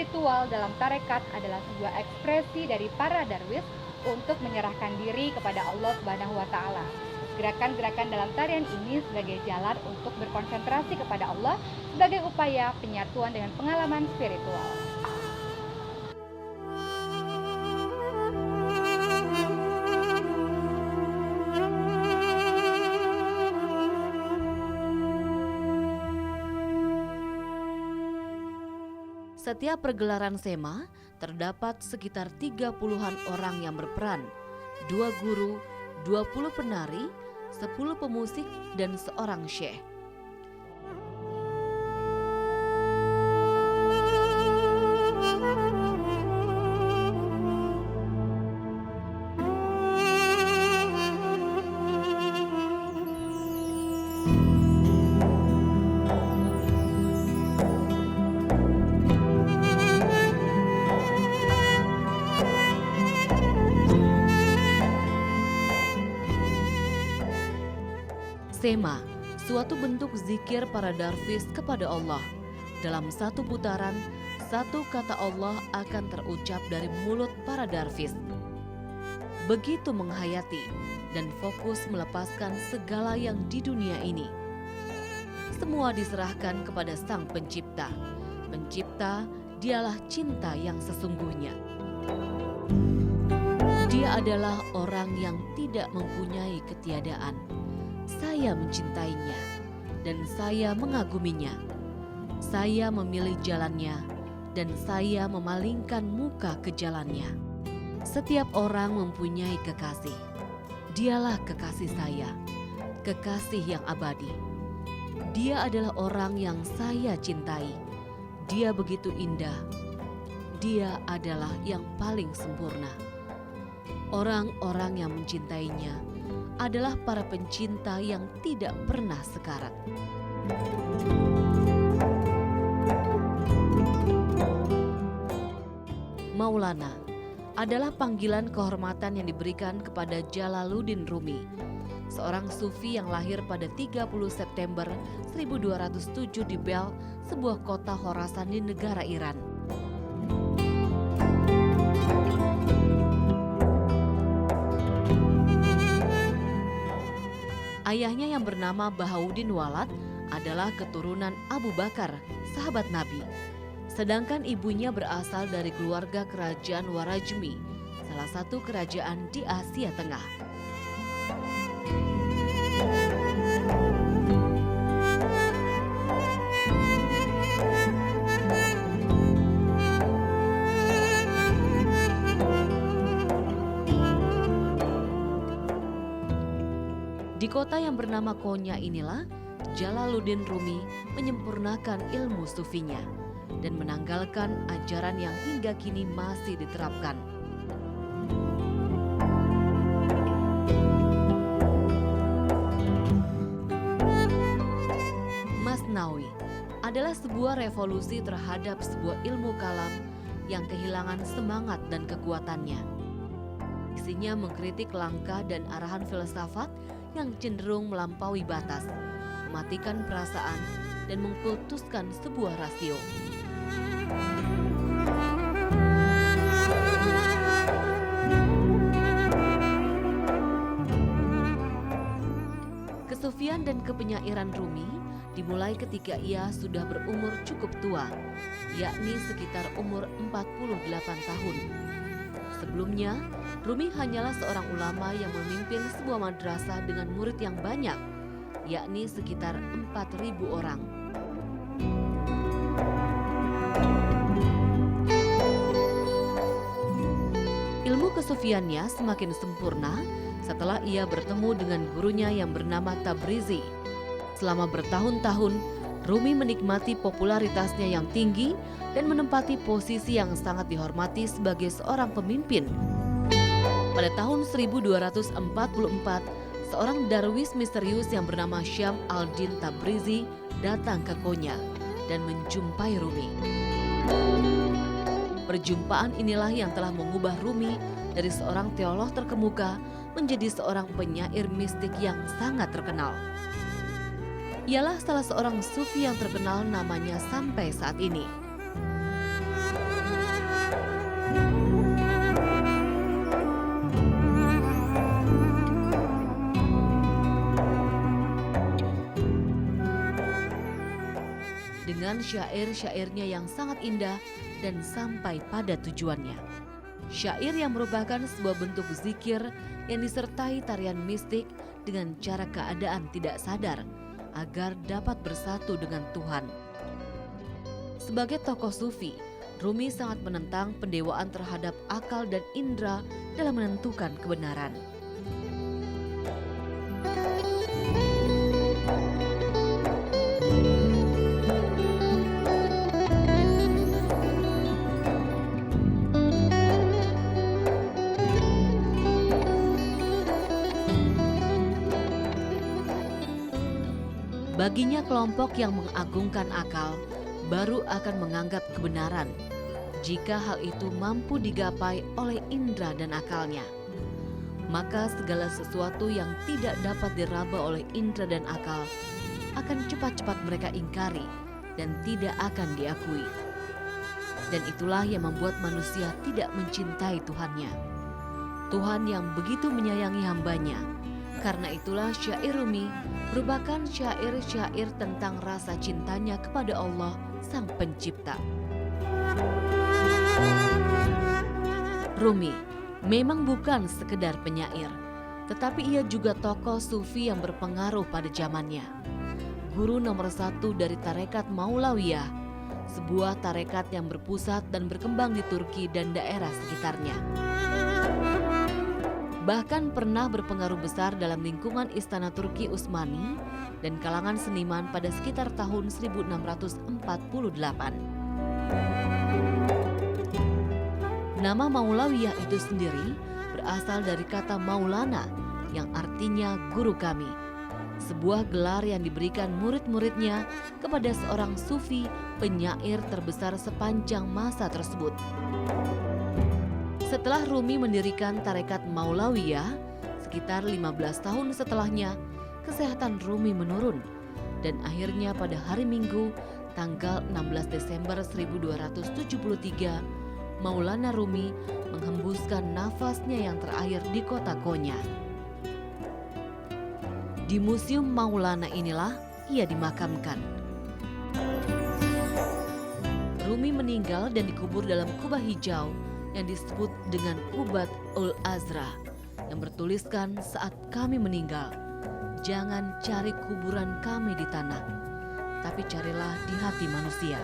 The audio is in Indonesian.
Spiritual dalam tarekat adalah sebuah ekspresi dari para darwis untuk menyerahkan diri kepada Allah Subhanahu wa taala. Gerakan-gerakan dalam tarian ini sebagai jalan untuk berkonsentrasi kepada Allah sebagai upaya penyatuan dengan pengalaman spiritual. Setiap pergelaran SEMA terdapat sekitar 30-an orang yang berperan, 2 guru, 20 penari, 10 pemusik, dan seorang syekh. SEMA, suatu bentuk zikir para darwis kepada Allah. Dalam satu putaran, satu kata Allah akan terucap dari mulut para darwis. Begitu menghayati dan fokus melepaskan segala yang di dunia ini. Semua diserahkan kepada Sang Pencipta. Pencipta, dialah cinta yang sesungguhnya. Dia adalah orang yang tidak mempunyai ketiadaan. Saya mencintainya dan saya mengaguminya. Saya memilih jalannya dan saya memalingkan muka ke jalannya. Setiap orang mempunyai kekasih. Dialah kekasih saya, kekasih yang abadi. Dia adalah orang yang saya cintai. Dia begitu indah. Dia adalah yang paling sempurna. Orang-orang yang mencintainya adalah para pencinta yang tidak pernah sekarat. Maulana adalah panggilan kehormatan yang diberikan kepada Jalaluddin Rumi, seorang sufi yang lahir pada 30 September 1207 di Bel, sebuah kota Khorasan di negara Iran. Ayahnya yang bernama Bahauddin Walad adalah keturunan Abu Bakar, sahabat Nabi. Sedangkan ibunya berasal dari keluarga kerajaan Warajmi, salah satu kerajaan di Asia Tengah. Di kota yang bernama Konya inilah Jalaluddin Rumi menyempurnakan ilmu sufinya dan menanggalkan ajaran yang hingga kini masih diterapkan. Masnawi adalah sebuah revolusi terhadap sebuah ilmu kalam yang kehilangan semangat dan kekuatannya. Isinya mengkritik langkah dan arahan filsafat yang cenderung melampaui batas, mematikan perasaan, dan mengkultuskan sebuah rasio. Kesufian dan kepenyairan Rumi dimulai ketika ia sudah berumur cukup tua, yakni sekitar umur 48 tahun. Sebelumnya, Rumi hanyalah seorang ulama yang memimpin sebuah madrasah dengan murid yang banyak, yakni sekitar 4.000 orang. Ilmu kesufiannya semakin sempurna setelah ia bertemu dengan gurunya yang bernama Tabrizi. Selama bertahun-tahun, Rumi menikmati popularitasnya yang tinggi dan menempati posisi yang sangat dihormati sebagai seorang pemimpin. Pada tahun 1244, seorang darwis misterius yang bernama Syam al-Din Tabrizi datang ke Konya dan menjumpai Rumi. Perjumpaan inilah yang telah mengubah Rumi dari seorang teolog terkemuka menjadi seorang penyair mistik yang sangat terkenal. Ialah salah seorang sufi yang terkenal namanya sampai saat ini. dengan syair-syairnya yang sangat indah dan sampai pada tujuannya. Syair yang merupakan sebuah bentuk zikir yang disertai tarian mistik dengan cara keadaan tidak sadar agar dapat bersatu dengan Tuhan. Sebagai tokoh sufi, Rumi sangat menentang pendewaan terhadap akal dan indera dalam menentukan kebenaran. Baginya kelompok yang mengagungkan akal baru akan menganggap kebenaran jika hal itu mampu digapai oleh indera dan akalnya. Maka segala sesuatu yang tidak dapat diraba oleh indera dan akal akan cepat-cepat mereka ingkari dan tidak akan diakui. Dan itulah yang membuat manusia tidak mencintai Tuhannya. Tuhan yang begitu menyayangi hambanya. Karena itulah syair Rumi merupakan syair-syair tentang rasa cintanya kepada Allah Sang Pencipta. Rumi memang bukan sekedar penyair, tetapi ia juga tokoh sufi yang berpengaruh pada zamannya. Guru nomor 1 dari tarekat Maulawiyah, sebuah tarekat yang berpusat dan berkembang di Turki dan daerah sekitarnya. Bahkan pernah berpengaruh besar dalam lingkungan istana Turki Utsmani dan kalangan seniman pada sekitar tahun 1648. Nama Maulawiyah itu sendiri berasal dari kata Maulana yang artinya guru kami. Sebuah gelar yang diberikan murid-muridnya kepada seorang sufi penyair terbesar sepanjang masa tersebut. Setelah Rumi mendirikan tarekat Maulawiyah, sekitar 15 tahun setelahnya, kesehatan Rumi menurun dan akhirnya pada hari Minggu, tanggal 16 Desember 1273, Maulana Rumi menghembuskan nafasnya yang terakhir di kota Konya. Di Museum Maulana inilah ia dimakamkan. Rumi meninggal dan dikubur dalam kubah hijau yang disebut dengan Qubat ul-Azra yang bertuliskan saat kami meninggal, jangan cari kuburan kami di tanah, tapi carilah di hati manusia.